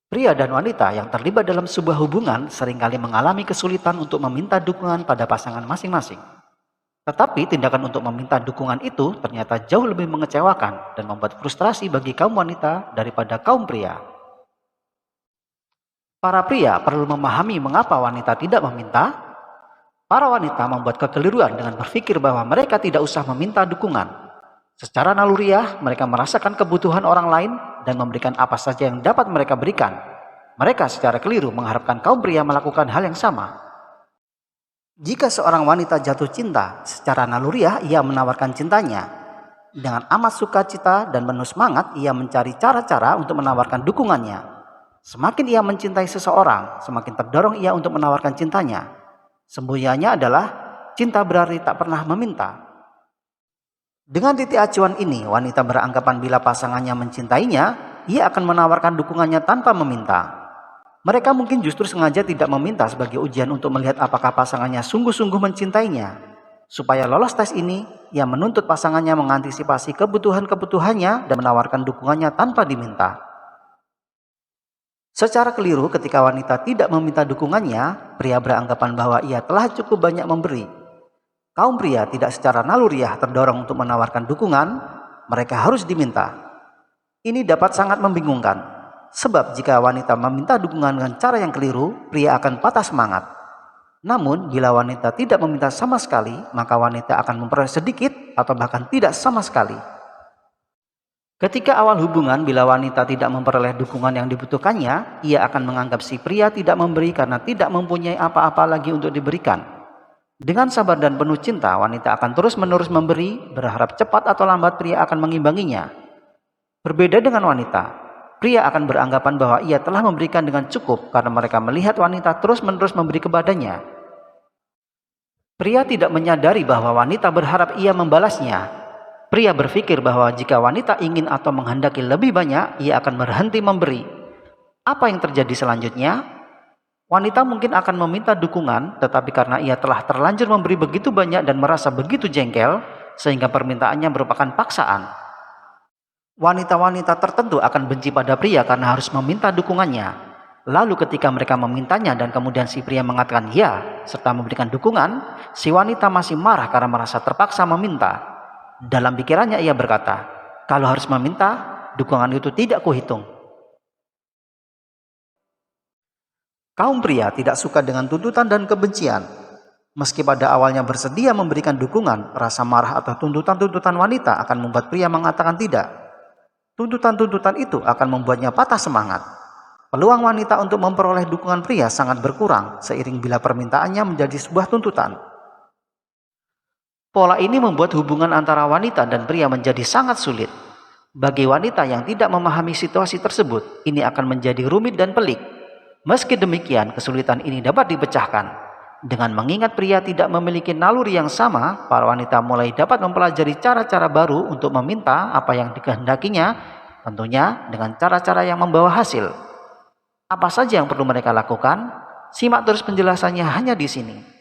Pria dan wanita yang terlibat dalam sebuah hubungan seringkali mengalami kesulitan untuk meminta dukungan pada pasangan masing-masing. Tetapi tindakan untuk meminta dukungan itu ternyata jauh lebih mengecewakan dan membuat frustrasi bagi kaum wanita daripada kaum pria. Para pria perlu memahami mengapa wanita tidak meminta. Para wanita membuat kekeliruan dengan berpikir bahwa mereka tidak usah meminta dukungan. Secara naluriah, mereka merasakan kebutuhan orang lain dan memberikan apa saja yang dapat mereka berikan. Mereka secara keliru mengharapkan kaum pria melakukan hal yang sama. Jika seorang wanita jatuh cinta, secara naluriah ia menawarkan cintanya. Dengan amat sukacita dan penuh semangat, ia mencari cara-cara untuk menawarkan dukungannya. Semakin ia mencintai seseorang, semakin terdorong ia untuk menawarkan cintanya. Sembunyiannya adalah cinta berarti tak pernah meminta. Dengan titik acuan ini, wanita beranggapan bila pasangannya mencintainya, ia akan menawarkan dukungannya tanpa meminta. Mereka mungkin justru sengaja tidak meminta sebagai ujian untuk melihat apakah pasangannya sungguh-sungguh mencintainya. Supaya lolos tes ini, ia menuntut pasangannya mengantisipasi kebutuhan-kebutuhannya dan menawarkan dukungannya tanpa diminta. Secara keliru, ketika wanita tidak meminta dukungannya, pria beranggapan bahwa ia telah cukup banyak memberi. Kaum pria tidak secara naluriah terdorong untuk menawarkan dukungan, mereka harus diminta. Ini dapat sangat membingungkan. Sebab jika wanita meminta dukungan dengan cara yang keliru, pria akan patah semangat. Namun bila wanita tidak meminta sama sekali, maka wanita akan memperoleh sedikit atau bahkan tidak sama sekali. Ketika awal hubungan, bila wanita tidak memperoleh dukungan yang dibutuhkannya, ia akan menganggap si pria tidak memberi karena tidak mempunyai apa-apa lagi untuk diberikan. Dengan sabar dan penuh cinta, wanita akan terus-menerus memberi, berharap cepat atau lambat pria akan mengimbanginya. Berbeda dengan wanita, pria akan beranggapan bahwa ia telah memberikan dengan cukup karena mereka melihat wanita terus-menerus memberi kepadanya. Pria tidak menyadari bahwa wanita berharap ia membalasnya. Pria berpikir bahwa jika wanita ingin atau menghendaki lebih banyak, ia akan berhenti memberi. Apa yang terjadi selanjutnya? Wanita mungkin akan meminta dukungan, tetapi karena ia telah terlanjur memberi begitu banyak dan merasa begitu jengkel, sehingga permintaannya merupakan paksaan. Wanita-wanita tertentu akan benci pada pria karena harus meminta dukungannya. Lalu ketika mereka memintanya dan kemudian si pria mengatakan ya, serta memberikan dukungan, si wanita masih marah karena merasa terpaksa meminta. Dalam pikirannya ia berkata, kalau harus meminta, dukungan itu tidak kuhitung. Kaum pria tidak suka dengan tuntutan dan kebencian. Meski pada awalnya bersedia memberikan dukungan, rasa marah atau tuntutan-tuntutan wanita akan membuat pria mengatakan tidak. Tuntutan-tuntutan itu akan membuatnya patah semangat. Peluang wanita untuk memperoleh dukungan pria sangat berkurang seiring bila permintaannya menjadi sebuah tuntutan. Pola ini membuat hubungan antara wanita dan pria menjadi sangat sulit. Bagi wanita yang tidak memahami situasi tersebut, ini akan menjadi rumit dan pelik. Meski demikian, kesulitan ini dapat dipecahkan. Dengan mengingat pria tidak memiliki naluri yang sama, para wanita mulai dapat mempelajari cara-cara baru untuk meminta apa yang dikehendakinya, tentunya dengan cara-cara yang membawa hasil. Apa saja yang perlu mereka lakukan? Simak terus penjelasannya hanya di sini.